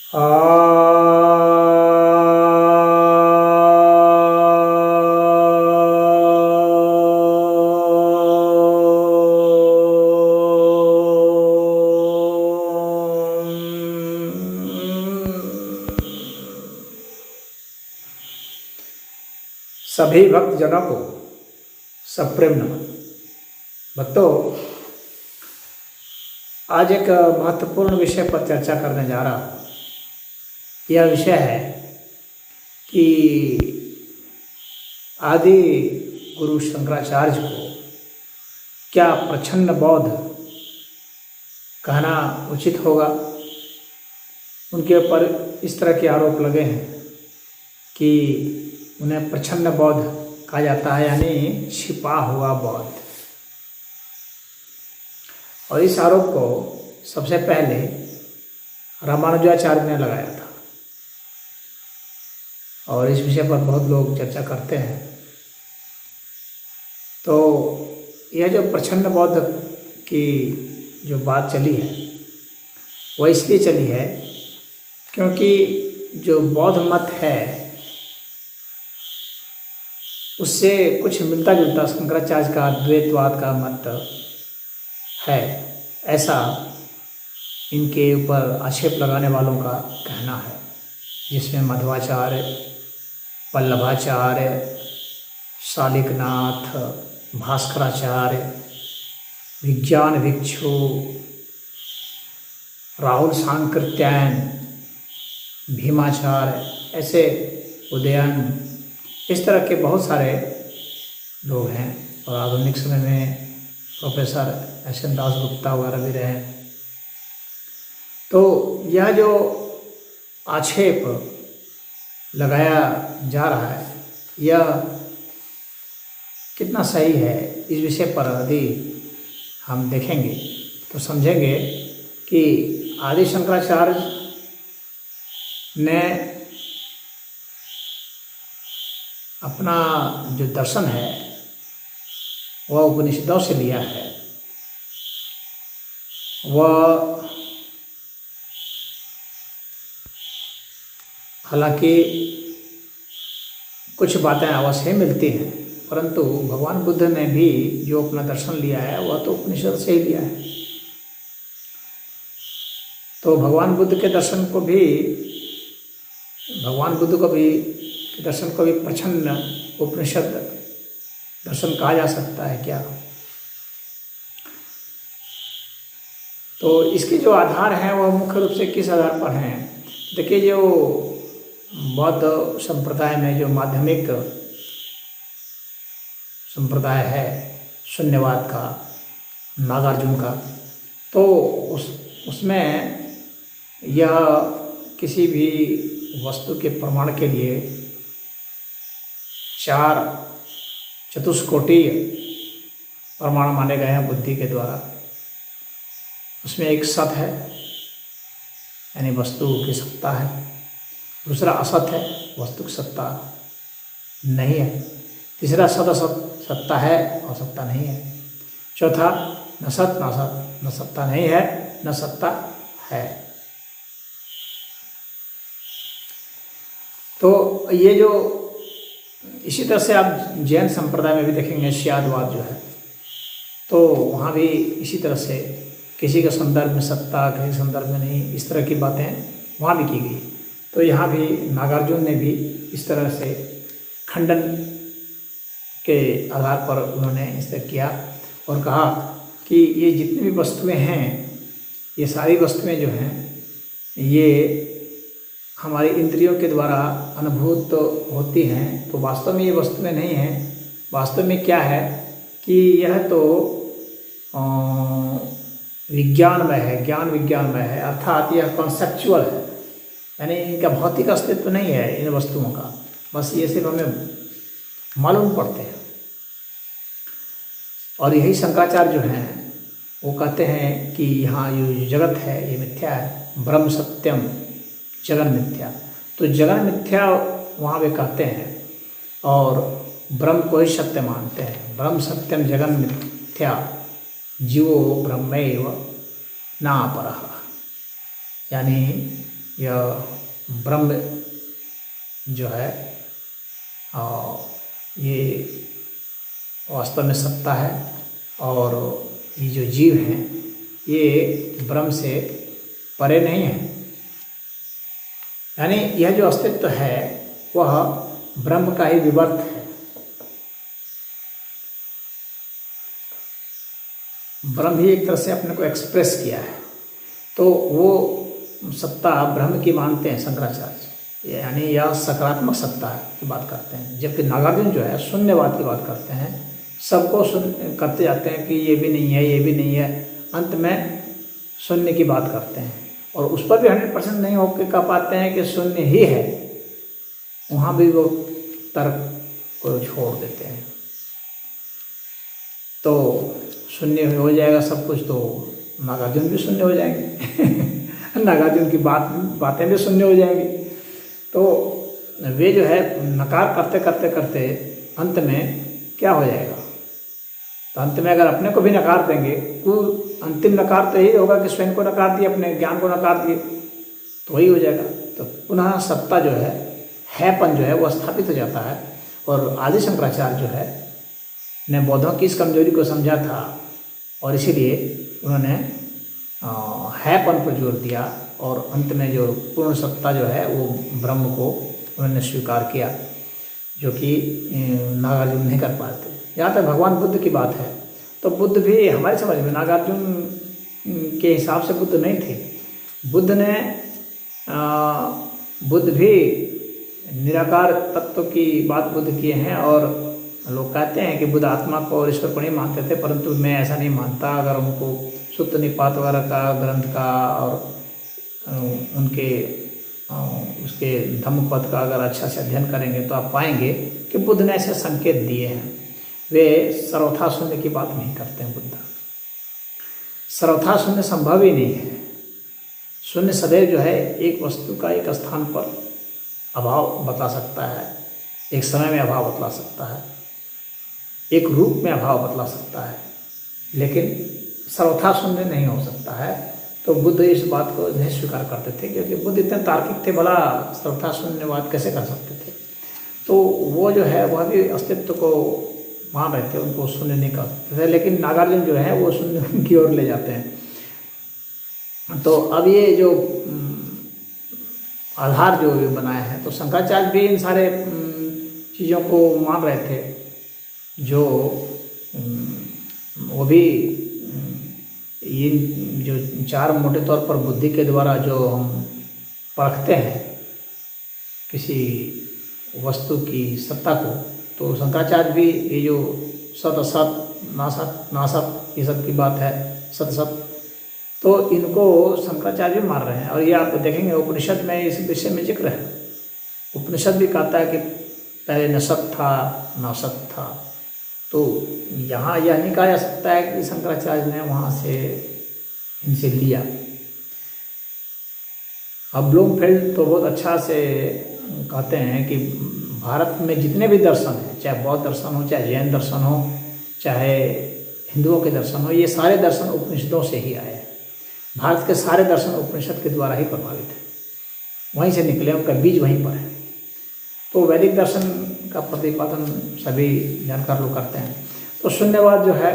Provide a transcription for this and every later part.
सभी भक्तजनों को सप्रेम नमन। भक्तों, आज एक महत्वपूर्ण विषय पर चर्चा करने जा रहा हूँ। यह विषय है कि आदि गुरु शंकराचार्य को क्या प्रच्छन्न बौद्ध कहना उचित होगा। उनके ऊपर इस तरह के आरोप लगे हैं कि उन्हें प्रच्छन्न बौद्ध कहा जाता है, यानी छिपा हुआ बौद्ध। और इस आरोप को सबसे पहले रामानुजाचार्य ने लगाया था और इस विषय पर बहुत लोग चर्चा करते हैं। तो यह जो प्रच्छन्न बौद्ध की जो बात चली है वह इसलिए चली है क्योंकि जो बौद्ध मत है उससे कुछ मिलता जुलता शंकराचार्य का द्वैतवाद का मत है, ऐसा इनके ऊपर आक्षेप लगाने वालों का कहना है, जिसमें मध्वाचार्य, वल्लभाचार्य, शालिकनाथ, भास्कराचार्य, विज्ञान भिक्षु, राहुल सांकृत्यायन, भीमाचार्य, ऐसे उदयन, इस तरह के बहुत सारे लोग हैं। और आधुनिक समय में प्रोफेसर एस.एन. दासगुप्ता वगैरह भी रहे। तो यह जो आक्षेप लगाया जा रहा है यह कितना सही है, इस विषय पर यदि हम देखेंगे तो समझेंगे कि आदि शंकराचार्य ने अपना जो दर्शन है वह उपनिषदों से लिया है। वह हालांकि कुछ बातें अवश्य मिलती हैं, परंतु भगवान बुद्ध ने भी जो अपना दर्शन लिया है वह तो उपनिषद से ही लिया है। तो भगवान बुद्ध के दर्शन को भी प्रच्छन्न उपनिषद दर्शन कहा जा सकता है क्या? तो इसके जो आधार हैं वह मुख्य रूप से किस आधार पर हैं? देखिए, जो बौद्ध संप्रदाय में जो माध्यमिक संप्रदाय है शून्यवाद का, नागार्जुन का, तो उसमें यह किसी भी वस्तु के प्रमाण के लिए 4 चतुष्कोटीय प्रमाण माने गए हैं बुद्धि के द्वारा। उसमें एक सत है, यानी वस्तु की सत्ता है। दूसरा असत है, वस्तु की सत्ता नहीं है। तीसरा सत असत, सत्ता है और सत्ता नहीं है। चौथा न सत न असत, न सत्ता नहीं है न सत्ता है। तो ये जो इसी तरह से आप जैन संप्रदाय में भी देखेंगे, श्यादवाद जो है, तो वहाँ भी इसी तरह से किसी के संदर्भ में सत्ता, किसी संदर्भ में नहीं, इस तरह की बातें वहाँ भी की गई। तो यहाँ भी नागार्जुन ने भी इस तरह से खंडन के आधार पर उन्होंने इस तरह किया और कहा कि ये जितनी भी वस्तुएं हैं, ये सारी वस्तुएं जो हैं ये हमारी इंद्रियों के द्वारा अनुभूत होती हैं, तो वास्तव में ये वस्तुएं नहीं हैं। वास्तव में क्या है कि यह तो विज्ञानमय है, ज्ञान विज्ञानमय है, अर्थात यह कॉन्सेप्चुअल है, यानी इनका भौतिक अस्तित्व नहीं है इन वस्तुओं का, बस ये सिर्फ हमें मालूम पड़ते हैं। और यही शंकराचार्य जो हैं वो कहते हैं कि यहाँ ये जगत है ये मिथ्या है, ब्रह्म सत्यम जगन मिथ्या। तो जगन मिथ्या वहाँ वे कहते हैं और ब्रह्म को ही सत्य मानते हैं। ब्रह्म सत्यम जगन मिथ्या जीवो ब्रह्मैव नापरः, यानी यह ब्रह्म जो है ये वास्तव में सत्ता है और ये जो जीव हैं ये ब्रह्म से परे नहीं है। यानी यह जो अस्तित्व है वह ब्रह्म का ही विवर्त है। ब्रह्म ही एक तरह से अपने को एक्सप्रेस किया है, तो वो सत्ता ब्रह्म की मानते हैं शंकराचार्य, यानी यह सकारात्मक सत्ता की बात करते हैं। जबकि नागार्जुन जो है शून्यवाद की बात करते हैं, सबको करते जाते हैं कि ये भी नहीं है, ये भी नहीं है, अंत में शून्य की बात करते हैं। और उस पर भी 100% नहीं होकर कह पाते हैं कि शून्य ही है, वहाँ भी वो तर्क को छोड़ देते हैं। तो शून्य हो जाएगा सब कुछ, तो नागार्जुन भी शून्य हो जाएंगे नागार्जुन की बातें भी शून्य हो जाएंगी। तो वे जो है नकार करते करते करते अंत में क्या हो जाएगा, तो अंत में अगर अपने को भी नकार देंगे, कुल अंतिम नकार तो यही होगा कि स्वयं को नकार दिए, अपने ज्ञान को नकार दिए, तो वही हो जाएगा। तो पुनः सत्ता जो हैपन जो है वो स्थापित हो जाता है। और आदि शंकराचार्य जो है ने बौद्धों की इस कमजोरी को समझा था और इसीलिए उन्होंने हैपन पर जोर दिया और अंत में जो पूर्ण सत्ता जो है वो ब्रह्म को उन्होंने स्वीकार किया, जो कि नागार्जुन नहीं कर पाते। यहाँ तक भगवान बुद्ध की बात है, तो बुद्ध भी हमारी समझ में नागार्जुन के हिसाब से बुद्ध नहीं थे। बुद्ध भी निराकार तत्व की बात बुद्ध किए हैं। और लोग कहते हैं कि बुद्ध आत्मा को और ईश्वर को नहीं मानते थे, परंतु मैं ऐसा नहीं मानता। अगर उनको सुत्त निपात वगैरह का ग्रंथ का और उनके उसके धम्मपद का अगर अच्छा से अध्ययन करेंगे तो आप पाएंगे कि बुद्ध ने ऐसे संकेत दिए हैं। वे सर्वथा शून्य की बात नहीं करते हैं। बुद्ध सर्वथा शून्य संभव ही नहीं है। शून्य सदैव जो है एक वस्तु का एक स्थान पर अभाव बता सकता है, एक समय में अभाव बतला सकता है, एक रूप में अभाव बतला सकता है, लेकिन सर्वथा शून्य नहीं हो सकता है। तो बुद्ध इस बात को नहीं स्वीकार करते थे, क्योंकि बुद्ध इतने तार्किक थे, भला सर्वथा शून्यवाद कैसे कर सकते थे। तो वो जो है वह भी अस्तित्व को मान रहे थे, उनको शून्य नहीं कर सकते थे। लेकिन नागार्जुन जो है वो शून्य की ओर ले जाते हैं। तो अब ये जो आधार जो बनाए हैं, तो शंकराचार्य भी इन सारे चीज़ों को मान रहे थे, जो वो भी ये जो चार मोटे तौर पर बुद्धि के द्वारा जो हम परखते हैं किसी वस्तु की सत्ता को, तो शंकराचार्य भी ये जो सत असत नासत नासत ये सब की बात है, सत सत, तो इनको शंकराचार्य भी मार रहे हैं। और ये आप देखेंगे उपनिषद में इस विषय में जिक्र है। उपनिषद भी कहता है कि पहले न सत था न सत था। तो यहाँ यह नहीं कहा जा सकता है कि शंकराचार्य ने वहाँ से इनसे लिया। अब ब्लूमफील्ड तो बहुत अच्छा से कहते हैं कि भारत में जितने भी दर्शन हैं, चाहे बौद्ध दर्शन हो, चाहे जैन दर्शन हो, चाहे हिंदुओं के दर्शन हो, ये सारे दर्शन उपनिषदों से ही आए हैं। भारत के सारे दर्शन उपनिषद के द्वारा ही प्रभावित है, वहीं से निकले, उनका बीज वहीं पर है। तो वैदिक दर्शन का प्रतिपादन सभी जानकार लोग करते हैं। तो शून्यवाद जो है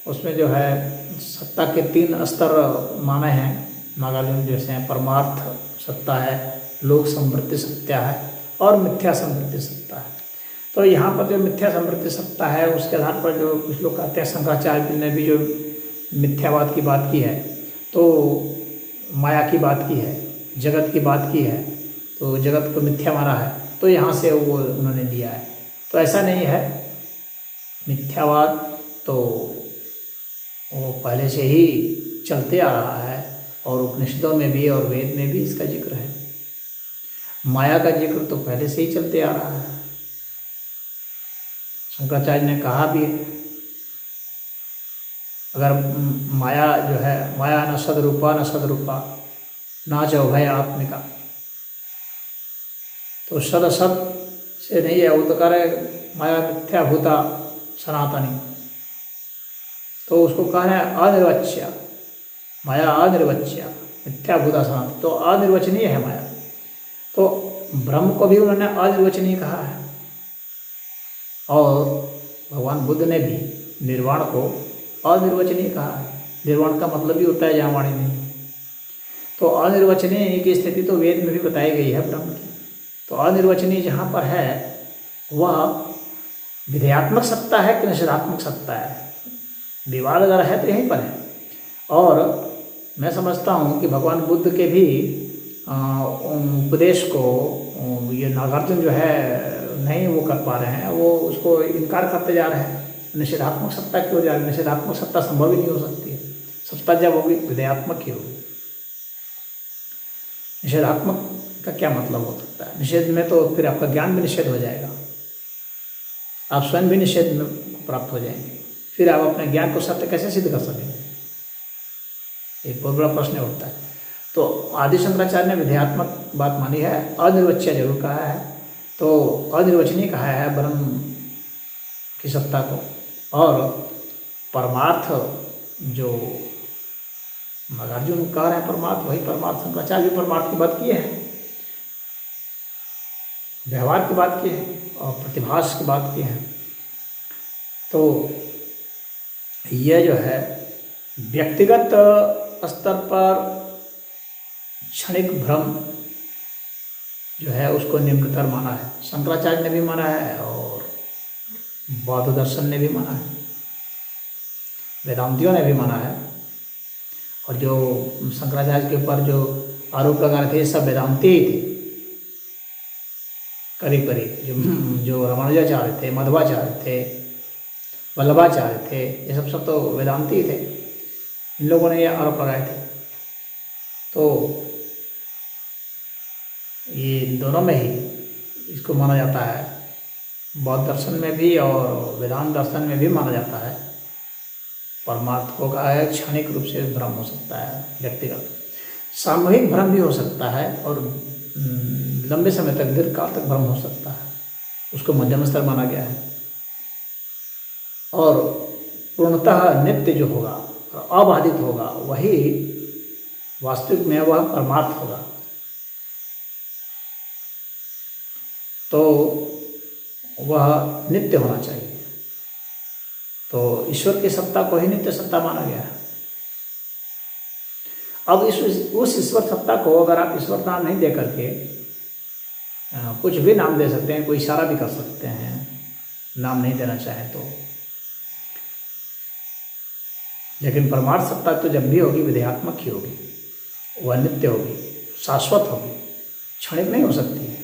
उसमें जो है सत्ता के 3 स्तर माने हैं नागार्जुन जैसे हैं। परमार्थ सत्ता है, लोक समृद्धि सत्ता है और मिथ्या समृद्धि सत्ता है। तो यहाँ पर जो मिथ्या समृद्धि सत्ता है उसके आधार पर जो कुछ लोग कहते हैं, शंकराचार्य ने भी जो मिथ्यावाद की बात की है, तो माया की बात की है, जगत की बात की है, तो जगत को मिथ्या माना है, तो यहाँ से वो उन्होंने लिया है। तो ऐसा नहीं है, मिथ्यावाद तो वो पहले से ही चलते आ रहा है और उपनिषदों में भी और वेद में भी इसका जिक्र है। माया का जिक्र तो पहले से ही चलते आ रहा है। शंकराचार्य ने कहा भी है, अगर माया जो है, माया न सदरूपा न सदरूपा ना च उभय आत्मिका, तो सद असत से नहीं है, वो तो कह रहे माया मिथ्या भूता सनातनी, तो उसको कहना है अनिर्वच्य, माया अनिर्वच्य, मिथ्याभूता सनातन, तो अनिर्वचनीय है माया। तो ब्रह्म को भी उन्होंने अनिर्वचनीय कहा है, और भगवान बुद्ध ने भी निर्वाण को अनिर्वचनीय कहा है। निर्वाण का मतलब भी होता है जहाँ वाणी नहीं। तो अनिर्वचनीय की स्थिति तो वेद में भी बताई गई है ब्रह्म की। तो अनिर्वचनीय जहाँ पर है वह विधेयात्मक सत्ता है कि निषेधात्मक सत्ता है, विवाद अगर है तो यहीं पर है। और मैं समझता हूँ कि भगवान बुद्ध के भी उपदेश को ये नागार्जुन जो है नहीं वो कर पा रहे हैं, वो उसको इनकार करते जा रहे हैं। निषेधात्मक सत्ता क्यों जा रही है? निषेधात्मक सत्ता संभव ही नहीं हो सकती है। सत्ता जब होगी विधेयात्मक ही होगी। निषेधात्मक का क्या मतलब हो सकता है? निषेध में तो फिर आपका ज्ञान भी निषेध हो जाएगा, आप स्वयं भी निषेध में प्राप्त हो जाएंगे, फिर आप अपने ज्ञान को सत्य कैसे सिद्ध कर सकेंगे? एक बहुत बड़ा प्रश्न उठता है। तो आदि शंकराचार्य ने विधेयात्मक बात मानी है, अनिर्वच्य जरूर कहा है, तो अनिर्वचनीय कहा है ब्रह्म की सत्ता को। और परमार्थ जो नागार्जुन कह रहे हैं परमार्थ, वही परमार्थ शंकराचार्य भी परमार्थ की बात की है, व्यवहार की बात की है और प्रतिभास की बात की है। तो यह जो है व्यक्तिगत स्तर पर क्षणिक भ्रम जो है उसको निम्नतर माना है। शंकराचार्य ने भी माना है और बौद्ध दर्शन ने भी माना है, वेदांतियों ने भी माना है। और जो शंकराचार्य के ऊपर जो आरोप लगा रहे थे ये सब वेदांती ही थे करीब करीब। जो रामानुजाचार्य थे, मध्वाचार्य थे, वल्लभाचार्य थे, ये सब तो वेदांती ही थे। इन लोगों ने ये आरोप लगाए थे। तो ये दोनों में ही इसको माना जाता है, बौद्ध दर्शन में भी और वेदांत दर्शन में भी माना जाता है। परमार्थ को कहा है क्षणिक रूप से भ्रम हो सकता है, व्यक्तिगत सामूहिक भ्रम भी हो सकता है, और लंबे समय तक दीर्घकाल तक भ्रम हो सकता है, उसको मध्यम स्तर माना गया है। और पूर्णतः नित्य जो होगा, अबाधित होगा, वही वास्तविक में वह परमार्थ होगा। तो वह नित्य होना चाहिए। तो ईश्वर की सत्ता को ही नित्य सत्ता माना गया है। अब उस ईश्वर सत्ता को अगर आप ईश्वर नाम नहीं दे करके कुछ भी नाम दे सकते हैं, कोई इशारा भी कर सकते हैं, नाम नहीं देना चाहे तो, लेकिन परमार्थ सत्ता तो जब भी होगी विधेयात्मक ही होगी, वह नित्य होगी, शाश्वत होगी, क्षणिक नहीं हो सकती है।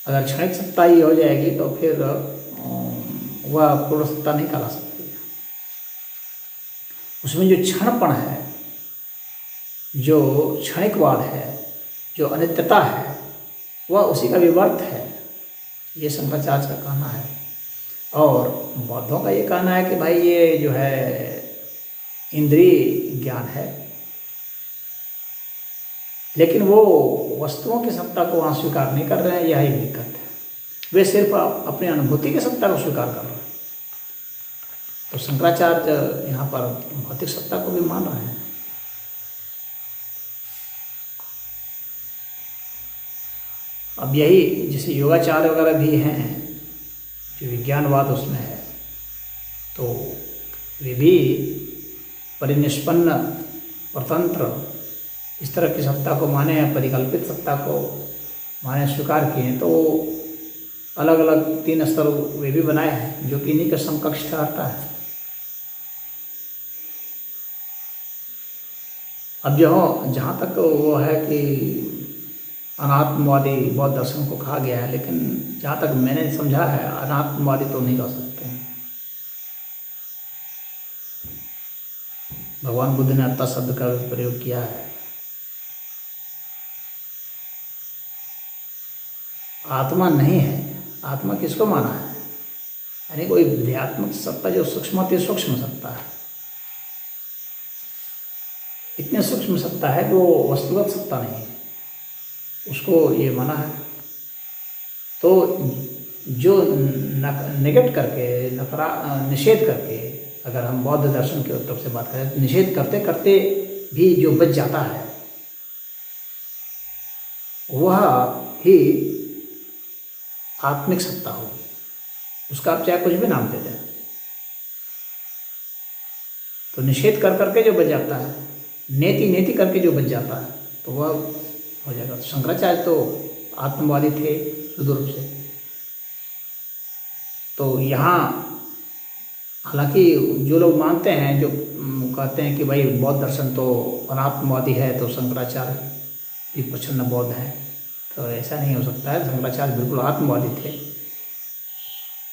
अगर क्षणिक सत्ता ही हो जाएगी तो फिर वह पूर्ण सत्ता नहीं कहला सकती है। उसमें जो क्षणपण है, जो क्षणिकवाद है, जो अनित्यता है, वह उसी का विवर्त है, ये शंकराचार्य का कहना है। और बौद्धों का ये कहना है कि भाई ये जो है इंद्रिय ज्ञान है, लेकिन वो वस्तुओं की सत्ता को वहाँ स्वीकार नहीं कर रहे हैं, यही दिक्कत है। वे सिर्फ अपनी अनुभूति की सत्ता को स्वीकार कर रहे हैं। तो शंकराचार्य यहाँ पर भौतिक सत्ता को भी मान रहे हैं। अब यही जैसे योगाचार्य वगैरह भी हैं, जो विज्ञानवाद उसमें है, तो वे भी परिनिष्पन्न, स्वतंत्र, इस तरह की सत्ता को माने या परिकल्पित सत्ता को माने, स्वीकार किए हैं। तो अलग अलग 3 स्तर वे भी बनाए हैं, जो कि इन्हीं का समकक्ष ठहरता है। अब जहाँ तक वो है कि अनात्मवादी बौद्ध दर्शन को कहा गया है, लेकिन जहाँ तक मैंने समझा है अनात्मवादी तो नहीं कह सकते हैं। भगवान बुद्ध ने अत्ता शब्द का प्रयोग किया है। आत्मा नहीं है, आत्मा किसको माना है? यानी कोई विधेयात्मक सत्ता जो सूक्ष्म सूक्ष्म सत्ता है, इतने सूक्ष्म सत्ता है कि वो वस्तुगत सत्ता नहीं है, उसको ये माना है। तो जो नेगेट करके, निषेध करके अगर हम बौद्ध दर्शन के तरफ से बात करें तो निषेध करते करते भी जो बच जाता है वह ही आत्मिक सत्ता हो, उसका आप चाहे कुछ भी नाम दे दें। तो निषेध कर करके जो बच जाता है, नेति नेति करके जो बच जाता है, तो वह हो जाएगा। तो शंकराचार्य तो आत्मवादी थे शुद्ध रूप से। तो यहाँ हालांकि जो लोग मानते हैं, जो कहते हैं कि भाई बौद्ध दर्शन तो अनात्मवादी है, तो शंकराचार्य भी प्रच्छन्न बौद्ध हैं, तो ऐसा नहीं हो सकता है। शंकराचार्य बिल्कुल आत्मवादी थे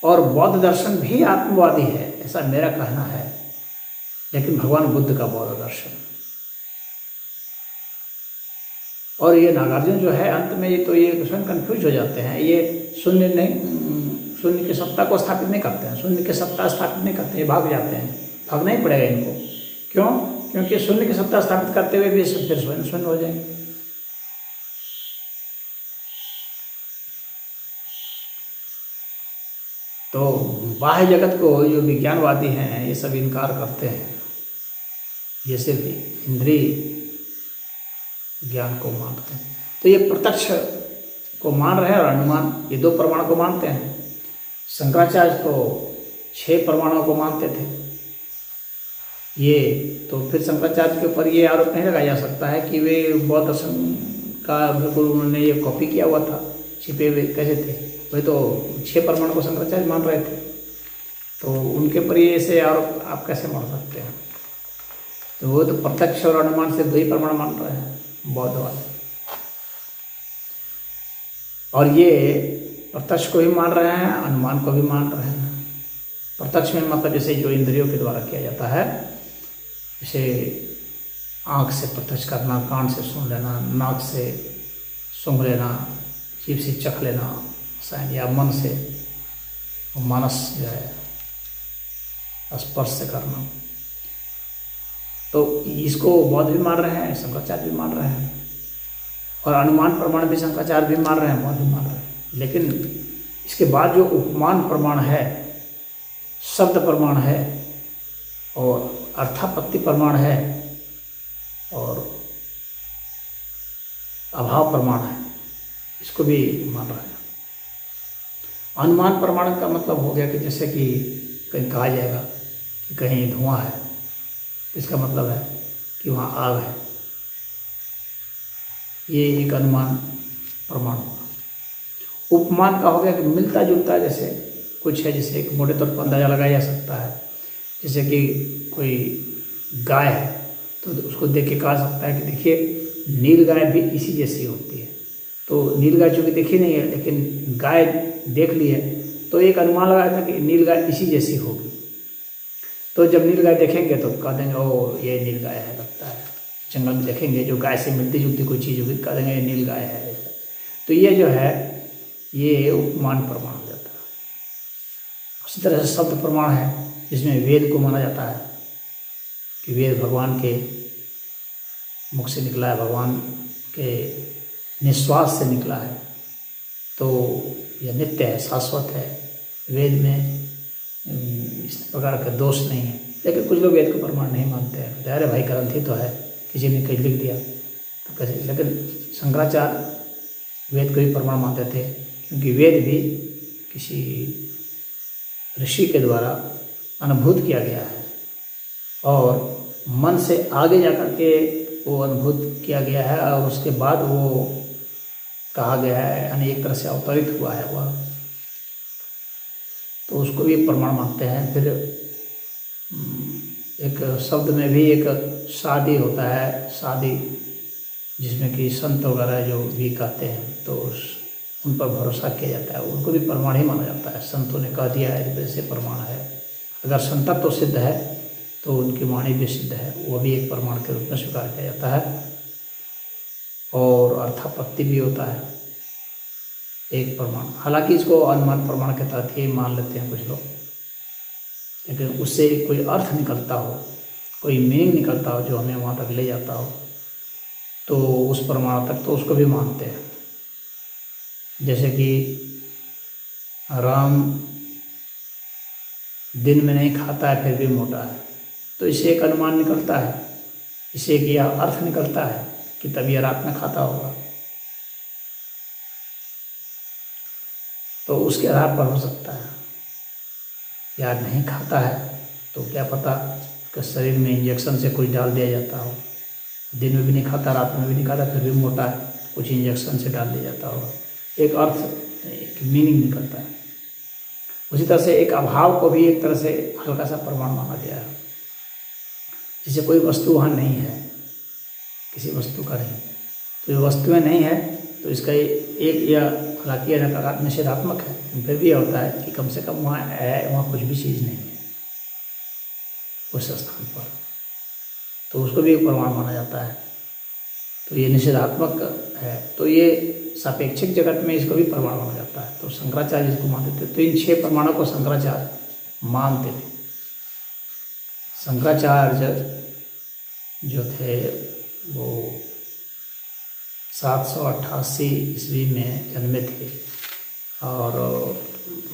और बौद्ध दर्शन भी आत्मवादी है, ऐसा मेरा कहना है। लेकिन भगवान बुद्ध का बौद्ध दर्शन और ये नागार्जुन जो है अंत में ये स्वयं कन्फ्यूज हो जाते हैं। ये शून्य की सत्ता को स्थापित नहीं करते हैं, शून्य की सत्ता स्थापित नहीं करते हैं, भाग जाते हैं। भागना ही पड़ेगा इनको। क्यों? क्योंकि शून्य की सत्ता स्थापित करते हुए भी फिर स्वयं शून्य हो जाएंगे। तो बाह्य जगत को जो विज्ञानवादी हैं ये सब इनकार करते हैं, ये सिर्फ इंद्रिय ज्ञान को मानते हैं। तो ये प्रत्यक्ष को मान रहे हैं और अनुमान, ये 2 प्रमाण को मानते हैं। शंकराचार्य को 6 प्रमाणों को मानते थे ये। तो फिर शंकराचार्य के ऊपर ये आरोप नहीं लगाया जा सकता है कि वे बौद्ध दर्शन का बिल्कुल उन्होंने ये कॉपी किया हुआ था, छिपे हुए कैसे थे। वे तो 6 प्रमाण को शंकराचार्य मान रहे थे, तो उनके ऊपर ये ऐसे आरोप आप कैसे मान सकते हैं? तो वो तो प्रत्यक्ष और अनुमान से 2 ही प्रमाण मान रहे हैं बौद्ध वाले। और ये प्रत्यक्ष को भी मान रहे हैं, अनुमान को भी मान रहे हैं। प्रत्यक्ष में मतलब जैसे जो इंद्रियों के द्वारा किया जाता है, जैसे आँख से प्रत्यक्ष करना, कान से सुन लेना, नाक से सूंघ लेना, जीभ से चख लेना, या मन से मानस जो है स्पर्श से करना। तो इसको बौद्ध भी मान रहे हैं, शंकराचार्य भी मान रहे हैं। और अनुमान प्रमाण भी शंकराचार्य भी मान रहे हैं, बौद्ध भी मान रहे हैं। लेकिन इसके बाद जो उपमान प्रमाण है, शब्द प्रमाण है और अर्थापत्ति प्रमाण है और अभाव प्रमाण है, इसको भी मान रहे हैं। अनुमान प्रमाण का मतलब हो गया कि जैसे कि कहीं कहा जाएगा कि कहीं धुआं है, तो इसका मतलब है कि वहाँ आग है। ये एक अनुमान प्रमाण होगा। उपमान का हो गया कि मिलता जुलता जैसे कुछ है, जैसे एक मोटे तौर पर अंदाजा लगाया जा सकता है। जैसे कि कोई गाय है तो उसको देख के कहा सकता है कि देखिए नील गाय भी इसी जैसी होती है। तो नील गाय चूँकि देखी नहीं है लेकिन गाय देख ली है, तो एक अनुमान लगाया था कि नील गाय इसी जैसी होगी। तो जब नील गाय देखेंगे तो कह देंगे ओ ये नील गाय है, लगता है। जंगल में देखेंगे जो गाय से मिलती जुलती कोई चीज़ होगी, कह देंगे ये नील गाय है। तो ये जो है ये उपमान प्रमाण हो जाता है। उसी तरह से शब्द प्रमाण है, जिसमें वेद को माना जाता है कि वेद भगवान के मुख से निकला है, भगवान के निश्वास से निकला है, तो यह नित्य है, शाश्वत है। वेद में इस प्रकार का दोष नहीं है। लेकिन कुछ लोग वेद को प्रमाण नहीं मानते हैं, अरे भाई ग्रंथ तो है, किसी ने कहीं लिख दिया तो कैसे। लेकिन शंकराचार्य वेद को भी प्रमाण मानते थे, क्योंकि वेद भी किसी ऋषि के द्वारा अनुभूत किया गया है और मन से आगे जाकर के वो अनुभूत किया गया है और उसके बाद वो कहा गया है, यानी एक तरह से अवतरित हुआ है वह, तो उसको भी प्रमाण मानते हैं। फिर एक शब्द में भी एक शादी होता है, शादी जिसमें कि संत वगैरह जो भी कहते हैं तो उन पर भरोसा किया जाता है, उनको भी प्रमाण ही माना जाता है। संतों ने कह दिया है वैसे प्रमाण है। अगर संतत्व तो सिद्ध है तो उनकी वाणी भी सिद्ध है, वो भी एक प्रमाण के रूप में स्वीकार किया जाता है। और अर्थापत्ति भी होता है एक प्रमाण। हालांकि इसको अनुमान प्रमाण के तहत ही मान लेते हैं कुछ लोग, लेकिन उससे कोई अर्थ निकलता हो, कोई मीनिंग निकलता हो जो हमें वहाँ तक ले जाता हो, तो उस प्रमाण तक तो उसको भी मानते हैं। जैसे कि राम दिन में नहीं खाता है फिर भी मोटा है। तो इससे एक अनुमान निकलता है, इससे एक यह अर्थ निकलता है कि तभी यह रात में खाता होगा। तो उसके आधार पर हो सकता है, या नहीं खाता है तो क्या पता कि शरीर में इंजेक्शन से कुछ डाल दिया जाता हो। दिन में भी नहीं खाता, रात में भी नहीं खाता, फिर भी मोटा है, कुछ इंजेक्शन से डाल दिया जाता होगा। एक अर्थ, एक मीनिंग निकलता है। उसी तरह से एक अभाव को भी एक तरह से हल्का सा प्रमाण माना गया है। जैसे कोई वस्तु वहाँ नहीं है, किसी वस्तु का नहीं, तो जो वस्तुएं नहीं है तो इसका एक या हालांकि निषेधात्मक है, फिर भी यह होता है कि कम से कम वहाँ है, वहाँ कुछ भी चीज़ नहीं है उस स्थान पर, तो उसको भी एक प्रमाण माना जाता है। तो ये निषेधात्मक है, तो ये सापेक्षिक जगत में इसको भी प्रमाण माना जाता है। तो शंकराचार्य इसको मानते थे। तो इन 6 प्रमाणों को शंकराचार्य मानते थे। शंकराचार्य जो थे वो 788 ईस्वी में जन्मे थे और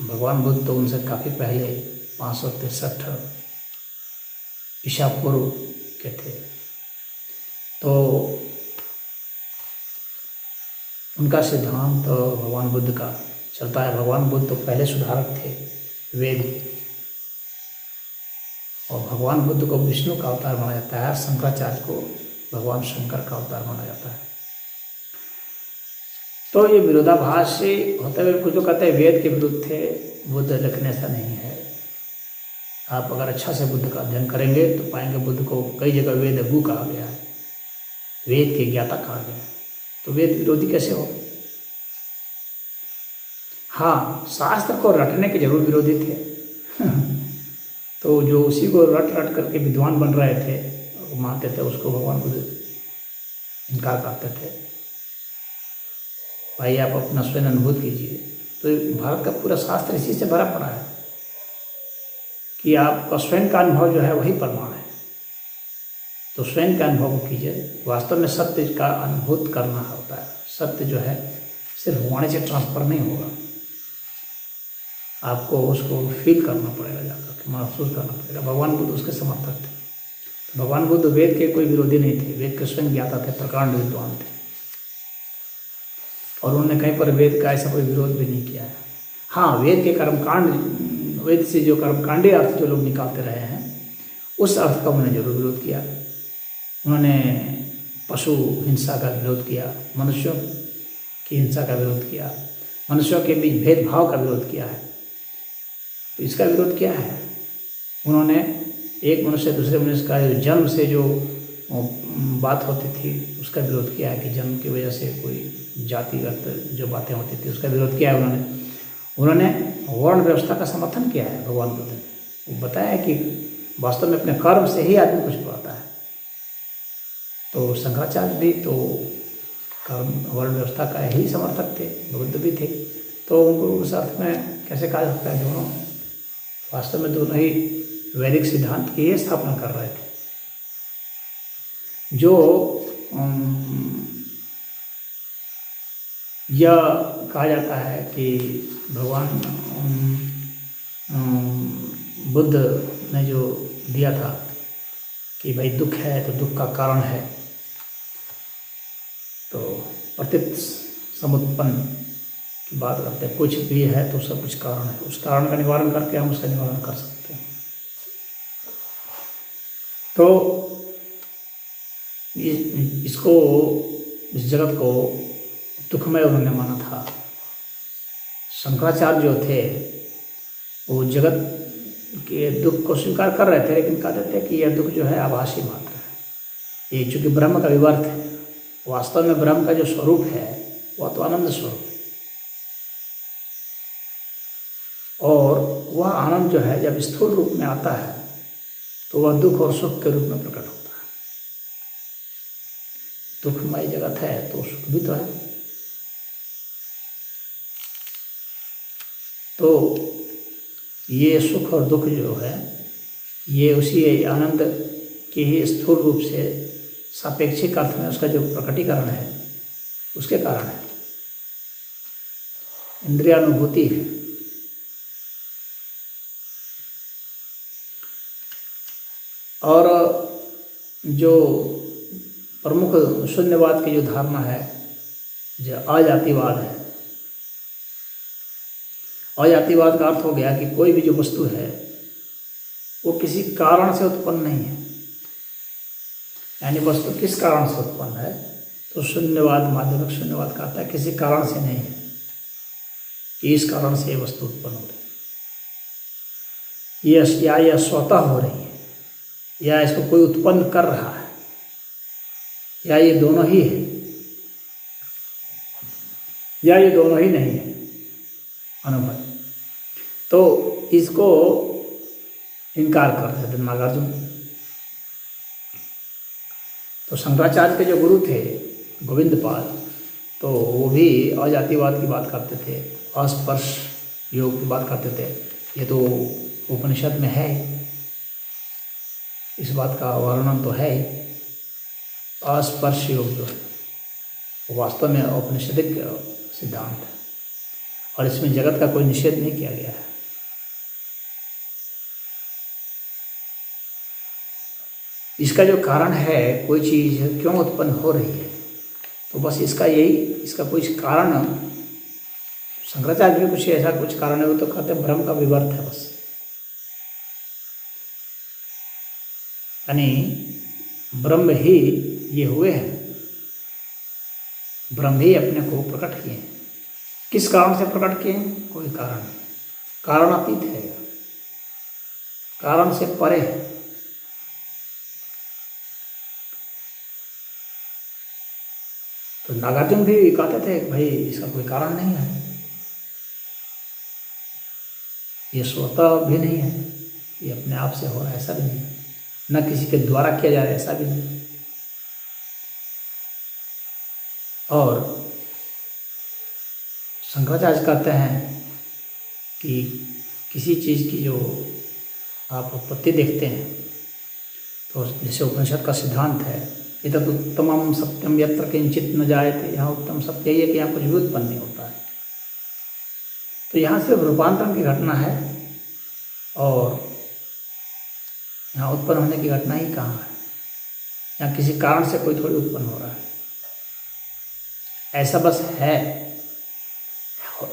भगवान बुद्ध तो उनसे काफ़ी पहले 563 ईसा पूर्व के थे। तो उनका सिद्धांत तो भगवान बुद्ध का चलता है। भगवान बुद्ध तो पहले सुधारक थे वेद के, और भगवान बुद्ध को विष्णु का अवतार माना जाता है, शंकराचार्य को भगवान शंकर का अवतार माना जाता है। तो ये विरोधाभास से होते हुए कुछ लोग कहते हैं वेद के विरुद्ध थे बुद्ध, लेकिन ऐसा नहीं है। आप अगर अच्छा से बुद्ध का अध्ययन करेंगे तो पाएंगे बुद्ध को कई जगह वेदज्ञ कहा गया है, वेद के ज्ञाता कहा गया है। तो वेद विरोधी कैसे हो? हाँ, शास्त्र को रटने के जरूर विरोधी थे तो जो उसी को रट रट करके विद्वान बन रहे थे, वो मानते थे, उसको भगवान बुद्ध इनकार करते थे। भाई आप अपना स्वयं अनुभूत कीजिए। तो भारत का पूरा शास्त्र इसी से भरा पड़ा है कि आपका स्वयं का अनुभव जो है वही प्रमाण है। तो स्वयं का अनुभव को कीजिए। वास्तव में सत्य का अनुभूत करना होता है। सत्य जो है सिर्फ वाणी से ट्रांसफर नहीं होगा, आपको उसको फील करना पड़ेगा, जाकर के महसूस करना पड़ेगा। भगवान बुद्ध उसके समर्थक थे। तो भगवान बुद्ध वेद के कोई विरोधी नहीं थे, वेद के स्वयं ज्ञाता थे, प्रकांड विद्वान थे, और उन्होंने कहीं पर वेद का ऐसा कोई विरोध भी नहीं किया है। हाँ, वेद के कर्मकांड, वेद से जो कर्मकांडी अर्थ जो लोग निकालते रहे हैं, उस अर्थ का उन्होंने जरूर विरोध किया। उन्होंने पशु हिंसा का विरोध किया, मनुष्यों की हिंसा का विरोध किया, मनुष्यों के बीच भेदभाव का विरोध किया है। तो इसका विरोध क्या है? उन्होंने एक मनुष्य दूसरे मनुष्य का जन्म से जो बात होती थी उसका विरोध किया है कि जन्म की वजह से कोई जातिगत जो बातें होती थी उसका विरोध किया है। उन्होंने वर्ण व्यवस्था का समर्थन किया है। भगवान बुद्ध ने वो बताया कि वास्तव में अपने कर्म से ही आदमी कुछ पाता है। तो शंकराचार्य भी तो कर्म वर्ण व्यवस्था का ही समर्थक थे, बुद्ध भी थे। तो उनको उस अर्थ में कैसे कहा जा सकता है? दोनों वास्तव में दोनों ही वैदिक सिद्धांत की ही स्थापना कर रहे थे। जो यह कहा जाता है कि भगवान बुद्ध ने जो दिया था कि भाई दुख है तो दुख का कारण है, तो प्रतीत समुत्पन्न की बात करते हैं। कुछ भी है तो उसका कुछ कारण है, उस कारण का निवारण करके हम उसका निवारण कर सकते हैं। तो इसको, इस जगत को दुखमय उन्होंने माना था। शंकराचार्य जो थे वो जगत के दुख को स्वीकार कर रहे थे, लेकिन कहते थे कि यह दुख जो है आभासी मात्र है। ये चूँकि ब्रह्म का विवर्त है, वास्तव में ब्रह्म का जो स्वरूप है वह तो आनंद स्वरूप है, और वह आनंद जो है जब स्थूल रूप में आता है तो वह दुख और सुख के रूप में प्रकट होता है। दुखमय जगत है तो सुख भी तो है। तो ये सुख और दुख जो है ये उसी आनंद के ही स्थूल रूप से सापेक्षिक अर्थ में उसका जो प्रकटीकरण है उसके कारण है। इंद्रियानुभूति है। और जो प्रमुख शून्यवाद की जो धारणा है, जो अजातिवाद है, अजातिवाद का अर्थ हो गया कि कोई भी जो वस्तु है वो किसी कारण से उत्पन्न नहीं है। यानी वस्तु किस कारण से उत्पन्न है, तो शून्यवाद, माध्यमिक शून्यवाद कहता है किसी कारण से नहीं है कि इस कारण से ये वस्तु उत्पन्न हो रही है, या यह स्वतः हो रही है, या इसको कोई उत्पन्न कर रहा है, या ये दोनों ही है, या ये दोनों ही नहीं है अनुभव। तो इसको इनकार करते थे नागार्जुन। तो शंकराचार्य के जो गुरु थे गोविंदपाल, तो वो भी अजातिवाद की बात करते थे, अस्पर्श योग की बात करते थे। ये तो उपनिषद में है, इस बात का वर्णन तो है। अस्पर्श योग जो है वो वास्तव में औपनिषदिक सिद्धांत है और इसमें जगत का कोई निषेध नहीं किया गया है। इसका जो कारण है, कोई चीज़ क्यों उत्पन्न हो रही है, तो बस इसका कोई कारण, शंकराचार्य भी कुछ ऐसा कुछ कारण है, वो तो कहते हैं ब्रह्म का विवर्त है बस। यानी ब्रह्म ही ये हुए हैं, ब्रह्म ही अपने को प्रकट किए हैं। किस कारण से प्रकट किए हैं, कोई कारण नहीं, कारण अतीत है, कारण से परे है। तो नागार्जुन भी कहते थे भाई इसका कोई कारण नहीं है, ये स्वतः भी नहीं है, ये अपने आप से हो रहा है ऐसा भी नहीं, न किसी के द्वारा किया जा रहा है ऐसा भी नहीं। और शंकराचार्य कहते हैं कि किसी चीज़ की जो आप उत्पत्ति देखते हैं, तो जैसे उपनिषद का सिद्धांत है, एतत् उत्तमम सत्यम यत्र किंचित न जायते, यहाँ उत्तम सत्य ये है कि यहाँ कुछ भी उत्पन्न नहीं होता है। तो यहाँ सिर्फ रूपांतरण की घटना है और यहाँ उत्पन्न होने की घटना ही कहाँ है। यहाँ किसी कारण से कोई थोड़ी उत्पन्न हो रहा है, ऐसा बस है।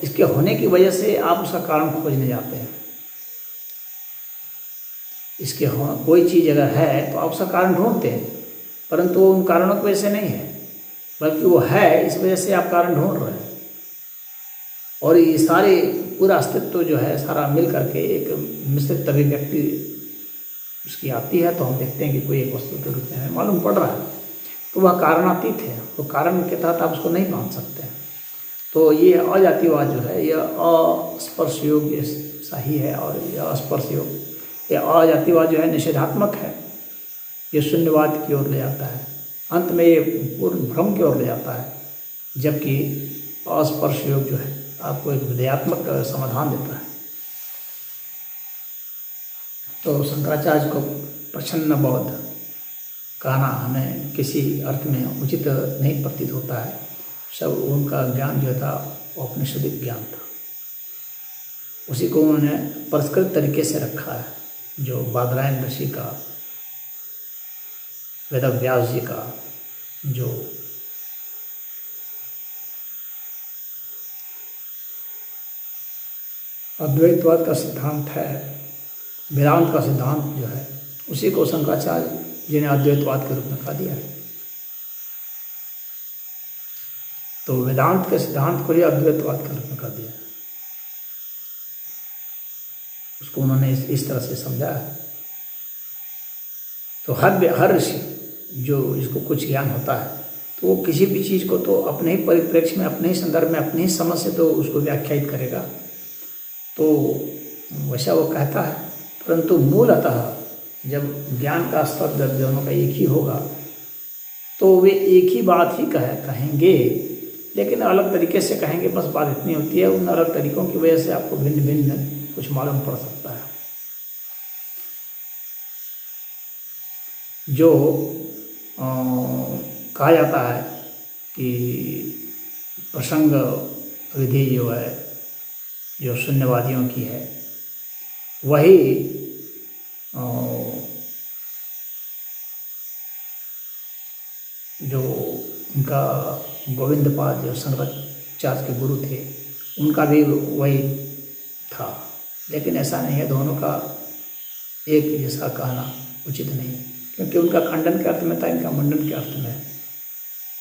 इसके होने की वजह से आप उसका कारण खोजने जाते हैं। इसके कोई चीज़ अगर है तो आप उसका कारण ढूंढते हैं, परंतु वो उन कारणों की वजह से नहीं है, बल्कि वो है इस वजह से आप कारण ढूंढ रहे हैं। और ये सारे पूरा अस्तित्व जो है सारा मिल करके एक मिश्रित अभिव्यक्ति उसकी आती है, तो हम देखते हैं कि कोई एक वस्तु के रूप में हमें मालूम पड़ रहा है, तो वह कारणातीत है, तो कारण के तहत आप उसको नहीं मान सकते हैं। तो ये अजातिवाद जो है, यह अस्पर्श योग सही है, और यह अस्पर्श योग, यह अजातिवाद जो है निषेधात्मक है, ये शून्यवाद की ओर ले जाता है, अंत में ये पूर्ण भ्रम की ओर ले जाता है। जबकि अस्पर्श योग जो है आपको एक विधेयात्मक समाधान देता है। तो शंकराचार्य को प्रच्छन्न बौद्ध कहना हमें किसी अर्थ में उचित नहीं प्रतीत होता है। सब उनका ज्ञान जो था वो औपनिषदिक ज्ञान था, उसी को उन्होंने परिष्कृत तरीके से रखा है, जो बादरायण ऋषि का, वेदव्यास जी का जो अद्वैतवाद का सिद्धांत है, वेदांत का सिद्धांत जो है, उसी को शंकराचार्य जी ने अद्वैतवाद के रूप में कहा दिया है। तो वेदांत के सिद्धांत को ही अद्वैतवाद के रूप में कहा दिया है, उसको उन्होंने इस तरह से समझा है। तो हर ऋषि जो इसको कुछ ज्ञान होता है, तो वो किसी भी चीज़ को तो अपने ही परिप्रेक्ष्य में, अपने ही संदर्भ में, अपनी ही समझ से तो उसको व्याख्यायित करेगा, तो वैसा वो कहता है। परंतु मूलतः जब ज्ञान का स्तर जब दोनों का एक ही होगा, तो वे एक ही बात ही कहेंगे, लेकिन अलग तरीके से कहेंगे। बस बात इतनी होती है, उन अलग तरीकों की वजह से आपको भिन्न भिन्न कुछ मालूम पड़ सकता है। जो कहा जाता है कि प्रसंग विधि जो है, जो शून्यवादियों की है, वही जो उनका गोविंद पाद जो शंकराचार्य के गुरु थे, उनका भी वही था। लेकिन ऐसा नहीं है, दोनों का एक जैसा कहना उचित नहीं है, क्योंकि उनका खंडन के अर्थ में था, इनका मंडन के अर्थ में है।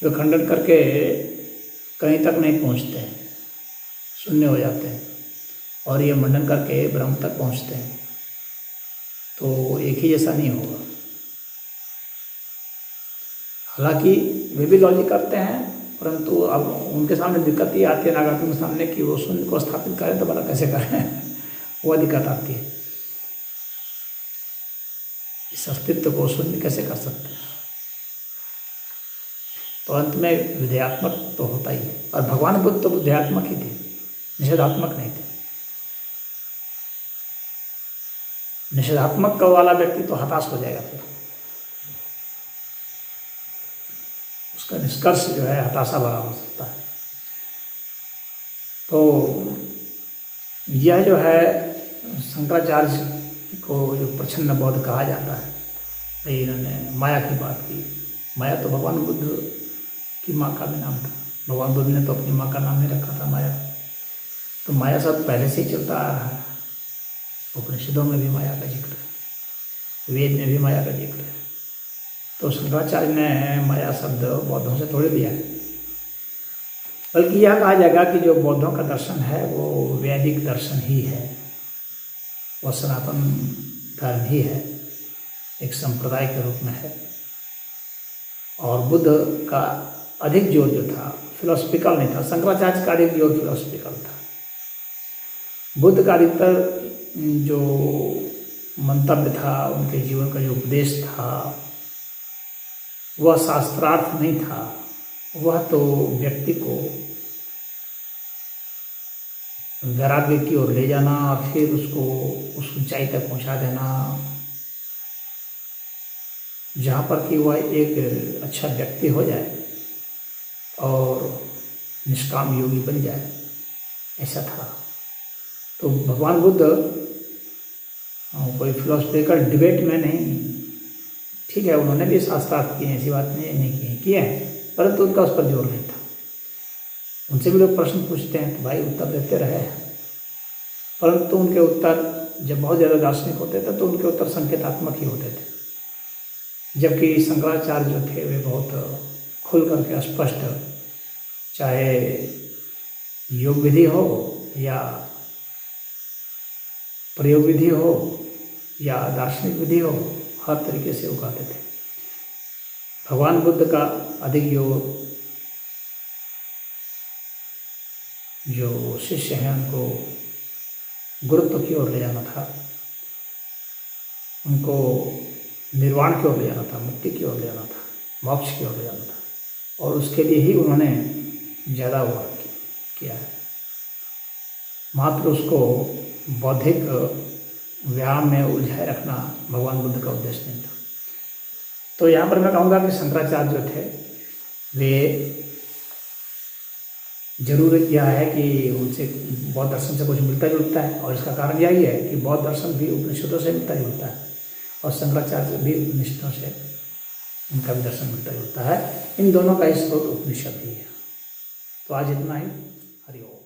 जो खंडन करके कहीं तक नहीं पहुंचते हैं, शून्य हो जाते हैं, और ये मंडन करके ब्रह्म तक पहुंचते हैं, तो एक ही जैसा नहीं होगा। हालांकि वे भी लॉजिक करते हैं, परंतु अब उनके सामने दिक्कत ये आती है नागार्जुन के सामने कि वो शून्य को स्थापित करें तो भला कैसे करें वो दिक्कत आती है। इस अस्तित्व को शून्य कैसे कर सकते हैं? तो अंत में विधेयात्मक तो होता ही है, और भगवान बुद्ध तो विधेयात्मक ही थे, निषेधात्मक नहीं थे। निषेधात्मक वाला व्यक्ति तो हताश हो जाएगा, फिर उसका निष्कर्ष जो है हताशा भरा हो सकता है। तो यह जो है शंकराचार्य को जो प्रच्छन्न बौद्ध कहा जाता है, इन्होंने माया की बात की। माया तो भगवान बुद्ध की माँ का भी नाम था। भगवान बुद्ध ने तो अपनी माँ का नाम नहीं रखा था माया। तो माया शब्द पहले से ही चलता आ रहा है, उपनिषदों में भी माया का जिक्र है, वेद में भी माया का जिक्र है। तो शंकराचार्य ने माया शब्द बौद्धों से थोड़ी लिया है, बल्कि यह कहा जाएगा कि जो बौद्धों का दर्शन है वो वैदिक दर्शन ही है, वह सनातन धर्म ही है, एक संप्रदाय के रूप में है। और बुद्ध का अधिक जोर जो था फिलोसफिकल नहीं था, शंकराचार्य का अधिक जोर फिलोसफिकल था। बुद्ध का अधिकतर जो मंतव्य था, उनके जीवन का जो उपदेश था, वह शास्त्रार्थ नहीं था, वह तो व्यक्ति को वैराग्य की ओर ले जाना और फिर उसको उस ऊंचाई तक पहुंचा देना जहाँ पर कि वह एक अच्छा व्यक्ति हो जाए और निष्काम योगी बन जाए, ऐसा था। तो भगवान बुद्ध कोई फिलोसफिकल डिबेट में नहीं, ठीक है उन्होंने भी शास्त्रार्थ किए, ऐसी बात नहीं किए हैं, परंतु उनका उस पर जोर नहीं था। उनसे भी लोग प्रश्न पूछते हैं तो भाई उत्तर देते रहे, परंतु उनके उत्तर जब बहुत ज़्यादा दार्शनिक होते थे तो उनके उत्तर संकेतात्मक ही होते थे। जबकि शंकराचार्य जो थे वे बहुत खुल करके स्पष्ट, चाहे योग विधि हो या प्रयोग विधि हो या दार्शनिक विधि हो, हर तरीके से वो कहते थे। भगवान बुद्ध का अधिक जो शिष्य हैं उनको गुरुत्व की ओर ले जाना था, उनको निर्वाण की ओर ले जाना था, मुक्ति की ओर ले जाना था, मोक्ष की ओर ले जाना था, और उसके लिए ही उन्होंने ज़्यादा वर्क किया है। मात्र उसको बौद्धिक व्यायाम में उलझाए रखना भगवान बुद्ध का उद्देश्य नहीं था। तो यहाँ पर मैं कहूँगा कि शंकराचार्य जो थे वे जरूर यह है कि उनसे बौद्ध दर्शन से कुछ मिलता जुलता है, और इसका कारण यही है कि बौद्ध दर्शन भी उपनिषदों से मिलता जुलता है और शंकराचार्य भी उपनिषदों से उनका भी दर्शन मिलता जुलता है। इन दोनों का ही स्रोत उपनिषद ही है। तो आज इतना ही। हरि ओम।